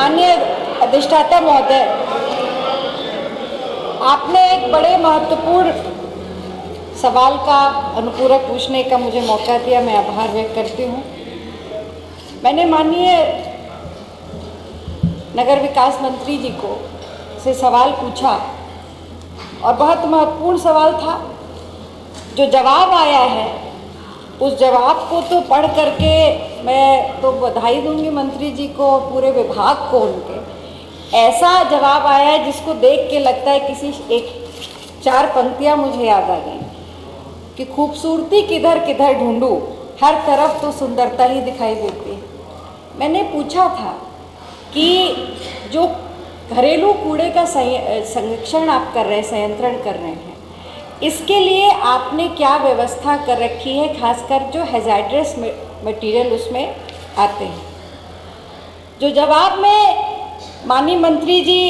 माननीय अधिष्ठाता महोदय, आपने एक बड़े महत्वपूर्ण सवाल का अनुपूरक पूछने का मुझे मौका दिया, मैं आभार व्यक्त करती हूँ। मैंने माननीय नगर विकास मंत्री जी को से सवाल पूछा और बहुत महत्वपूर्ण सवाल था। जो जवाब आया है उस जवाब को तो पढ़ करके मैं तो बधाई दूंगी मंत्री जी को, पूरे विभाग को। उनके ऐसा जवाब आया है जिसको देख के लगता है किसी एक चार पंक्तियाँ मुझे याद आ गई कि खूबसूरती किधर किधर ढूंढूं, हर तरफ तो सुंदरता ही दिखाई देती है। मैंने पूछा था कि जो घरेलू कूड़े का संरक्षण आप कर रहे हैं, संयंत्रण कर रहे हैं, इसके लिए आपने क्या व्यवस्था कर रखी है, खासकर जो हैजार्डस मटेरियल उसमें आते हैं। जो जवाब में माननीय मंत्री जी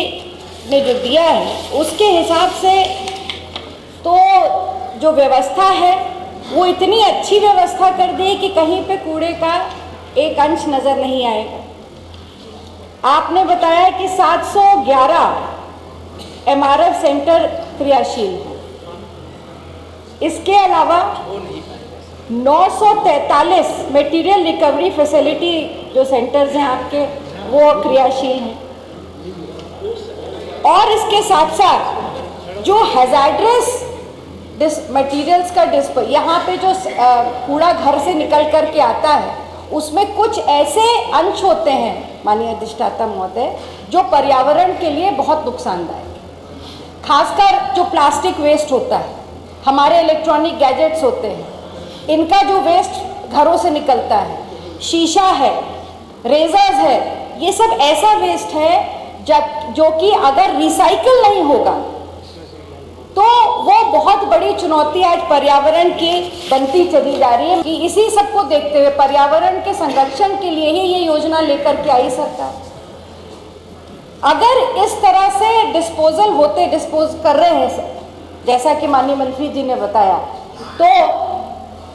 ने जो दिया है उसके हिसाब से तो जो व्यवस्था है वो इतनी अच्छी व्यवस्था कर दी कि कहीं पे कूड़े का एक अंश नज़र नहीं आएगा। आपने बताया कि 711 MRF सेंटर क्रियाशील हैं। इसके अलावा 943 मटेरियल रिकवरी फैसिलिटी जो सेंटर्स हैं आपके, वो क्रियाशील हैं। और इसके साथ साथ जो हैजार्डस मटेरियल्स का यहाँ पे जो कूड़ा घर से निकल कर के आता है उसमें कुछ ऐसे अंश होते हैं माननीय अधिष्ठाता महोदय जो पर्यावरण के लिए बहुत नुकसानदायक है। खासकर जो प्लास्टिक वेस्ट होता है, हमारे इलेक्ट्रॉनिक गैजेट्स होते हैं, इनका जो वेस्ट घरों से निकलता है, शीशा है, रेजर्स है, ये सब ऐसा वेस्ट है जो कि अगर रिसाइकल नहीं होगा तो वो बहुत बड़ी चुनौती आज पर्यावरण की बनती चली जा रही है। कि इसी सबको देखते हुए पर्यावरण के संरक्षण के लिए ही ये योजना लेकर के आई सरकार। अगर इस तरह से डिस्पोज कर रहे हैं जैसा कि माननीय मंत्री जी ने बताया, तो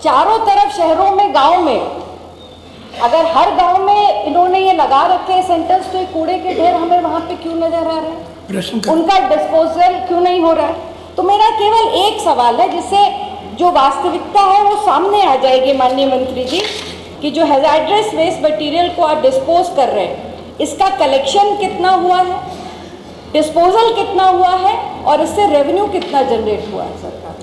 चारों तरफ शहरों में, गांव में, अगर हर गांव में इन्होंने ये लगा रखे हैं सेंटर्स, तो ये कूड़े के ढेर हमें वहां पे क्यों नजर आ रहे हैं, उनका डिस्पोजल क्यों नहीं हो रहा है। तो मेरा केवल एक सवाल है जिससे जो वास्तविकता है वो सामने आ जाएगी माननीय मंत्री जी, कि जो हैजार्डस वेस्ट मटेरियल को आप डिस्पोज कर रहे हैं, इसका कलेक्शन कितना हुआ है, डिस्पोजल कितना हुआ है और इससे रेवेन्यू कितना जनरेट हुआ है सरकार।